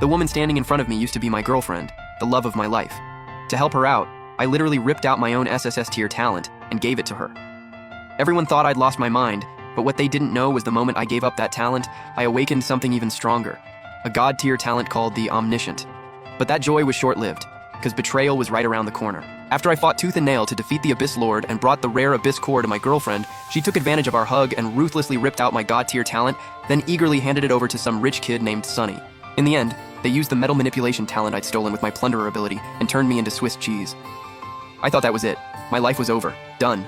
The woman standing in front of me used to be my girlfriend, the love of my life. To help her out, I literally ripped out my own SSS tier talent and gave it to her. Everyone thought I'd lost my mind, but what they didn't know was the moment I gave up that talent, I awakened something even stronger, a god tier talent called the Omniscient. But that joy was short-lived, because betrayal was right around the corner. After I fought tooth and nail to defeat the Abyss Lord and brought the rare Abyss Core to my girlfriend, she took advantage of our hug and ruthlessly ripped out my god tier talent, then eagerly handed it over to some rich kid named Sunny. In the end, they used the metal manipulation talent I'd stolen with my plunderer ability and turned me into Swiss cheese. I thought that was it. My life was over. Done.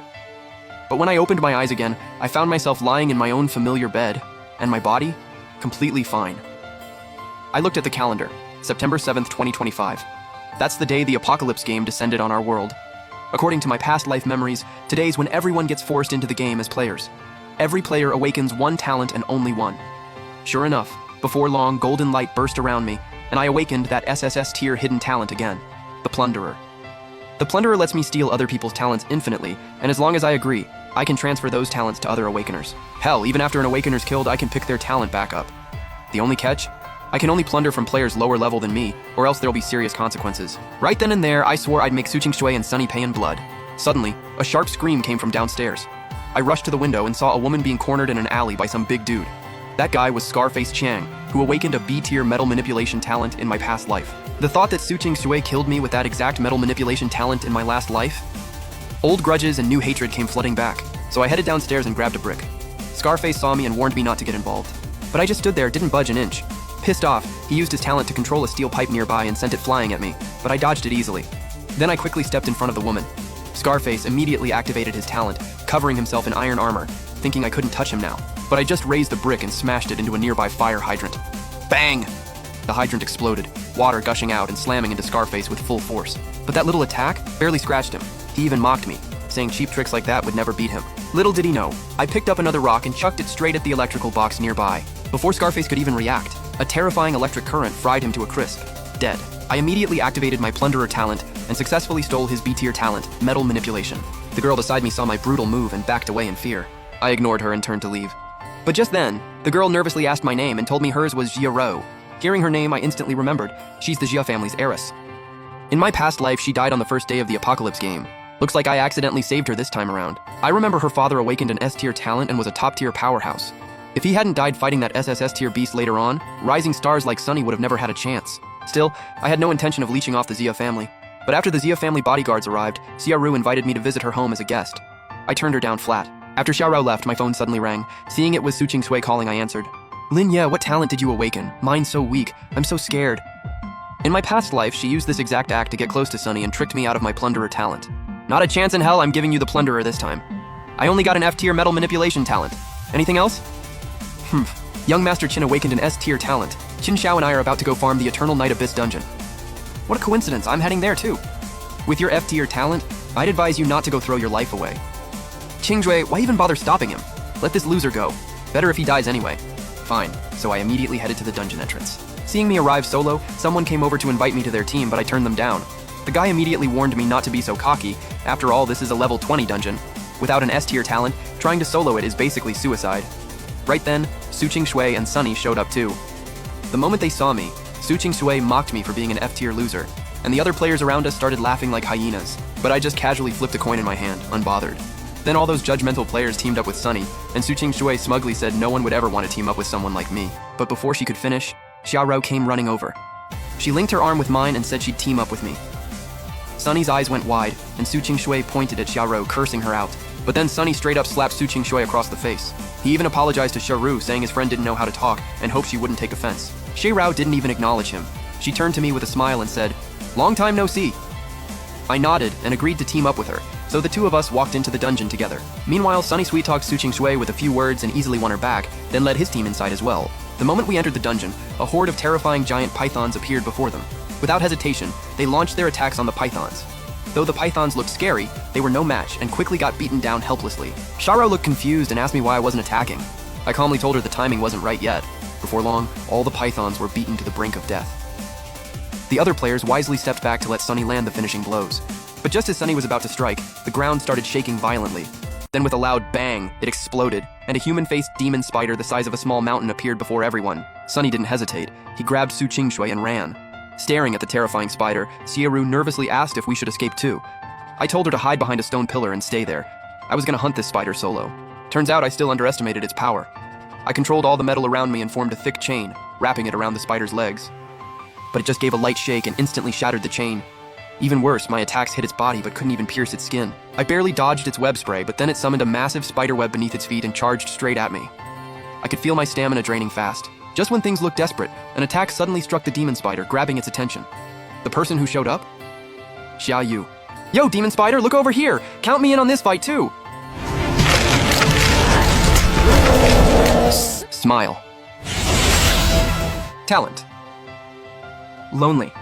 But when I opened my eyes again, I found myself lying in my own familiar bed, and my body completely fine. I looked at the calendar, September 7th, 2025. That's the day the Apocalypse game descended on our world. According to my past life memories, today's when everyone gets forced into the game as players. Every player awakens one talent and only one. Sure enough, before long, golden light burst around me, and I awakened that SSS tier hidden talent again, the Plunderer. The Plunderer lets me steal other people's talents infinitely, and as long as I agree, I can transfer those talents to other Awakeners. Hell, even after an Awakener's killed, I can pick their talent back up. The only catch? I can only plunder from players lower level than me, or else there'll be serious consequences. Right then and there, I swore I'd make Su Qingshui and Sunny pay in blood. Suddenly, a sharp scream came from downstairs. I rushed to the window and saw a woman being cornered in an alley by some big dude. That guy was Scarface Chiang, who awakened a B-tier metal manipulation talent in my past life. The thought that Su Qingshui killed me with that exact metal manipulation talent in my last life? Old grudges and new hatred came flooding back, so I headed downstairs and grabbed a brick. Scarface saw me and warned me not to get involved. But I just stood there, didn't budge an inch. Pissed off, he used his talent to control a steel pipe nearby and sent it flying at me, but I dodged it easily. Then I quickly stepped in front of the woman. Scarface immediately activated his talent, covering himself in iron armor, thinking I couldn't touch him now. But I just raised the brick and smashed it into a nearby fire hydrant. Bang! The hydrant exploded, water gushing out and slamming into Scarface with full force. But that little attack barely scratched him. He even mocked me, saying cheap tricks like that would never beat him. Little did he know, I picked up another rock and chucked it straight at the electrical box nearby. Before Scarface could even react, a terrifying electric current fried him to a crisp. Dead. I immediately activated my Plunderer talent and successfully stole his B-tier talent, Metal Manipulation. The girl beside me saw my brutal move and backed away in fear. I ignored her and turned to leave. But just then, the girl nervously asked my name and told me hers was Jia Ro. Hearing her name, I instantly remembered. She's the Jia family's heiress. In my past life, she died on the first day of the Apocalypse game. Looks like I accidentally saved her this time around. I remember her father awakened an S-tier talent and was a top-tier powerhouse. If he hadn't died fighting that SSS tier beast later on, rising stars like Sunny would have never had a chance. Still, I had no intention of leeching off the Xia family. But after the Xia family bodyguards arrived, Xia Ru invited me to visit her home as a guest. I turned her down flat. After Xiaorao left, my phone suddenly rang. Seeing it was Su Qingshui calling, I answered. Lin Ye, what talent did you awaken? Mine's so weak. I'm so scared. In my past life, she used this exact act to get close to Sunny and tricked me out of my Plunderer talent. Not a chance in hell I'm giving you the Plunderer this time. I only got an F-tier metal manipulation talent. Anything else? Young Master Qin awakened an S-tier talent. Qin Xiao and I are about to go farm the Eternal Night Abyss dungeon. What a coincidence, I'm heading there too. With your F-tier talent, I'd advise you not to go throw your life away. Qingshui, why even bother stopping him? Let this loser go. Better if he dies anyway. Fine, so I immediately headed to the dungeon entrance. Seeing me arrive solo, someone came over to invite me to their team, but I turned them down. The guy immediately warned me not to be so cocky. After all, this is a level 20 dungeon. Without an S-tier talent, trying to solo it is basically suicide. Right then, Su Qingshui and Sunny showed up too. The moment they saw me, Su Qingshui mocked me for being an F-tier loser, and the other players around us started laughing like hyenas, but I just casually flipped a coin in my hand, unbothered. Then all those judgmental players teamed up with Sunny, and Su Qingshui smugly said no one would ever want to team up with someone like me. But before she could finish, Xiaorao came running over. She linked her arm with mine and said she'd team up with me. Sunny's eyes went wide, and Su Qingshui pointed at Xiaorao, cursing her out. But then Sunny straight up slapped Su Qingshui across the face. He even apologized to Xiaoru, saying his friend didn't know how to talk and hoped she wouldn't take offense. Xiaorao didn't even acknowledge him. She turned to me with a smile and said, "Long time no see." I nodded and agreed to team up with her, so the two of us walked into the dungeon together. Meanwhile, Sunny sweet-talked Su Qingshui with a few words and easily won her back, then led his team inside as well. The moment we entered the dungeon, a horde of terrifying giant pythons appeared before them. Without hesitation, they launched their attacks on the pythons. Though the pythons looked scary, they were no match and quickly got beaten down helplessly. Xiaorao looked confused and asked me why I wasn't attacking. I calmly told her the timing wasn't right yet. Before long, all the pythons were beaten to the brink of death. The other players wisely stepped back to let Sunny land the finishing blows. But just as Sunny was about to strike, the ground started shaking violently. Then with a loud bang, it exploded, and a human-faced demon spider the size of a small mountain appeared before everyone. Sunny didn't hesitate. He grabbed Su Qingshui and ran. Staring at the terrifying spider, Xieru nervously asked if we should escape too. I told her to hide behind a stone pillar and stay there. I was gonna hunt this spider solo. Turns out I still underestimated its power. I controlled all the metal around me and formed a thick chain, wrapping it around the spider's legs. But it just gave a light shake and instantly shattered the chain. Even worse, my attacks hit its body but couldn't even pierce its skin. I barely dodged its web spray, but then it summoned a massive spider web beneath its feet and charged straight at me. I could feel my stamina draining fast. Just when things looked desperate, an attack suddenly struck the demon spider, grabbing its attention. The person who showed up? Xia Yu. Yo, demon spider, look over here! Count me in on this fight too! Smile. Talent. Lonely.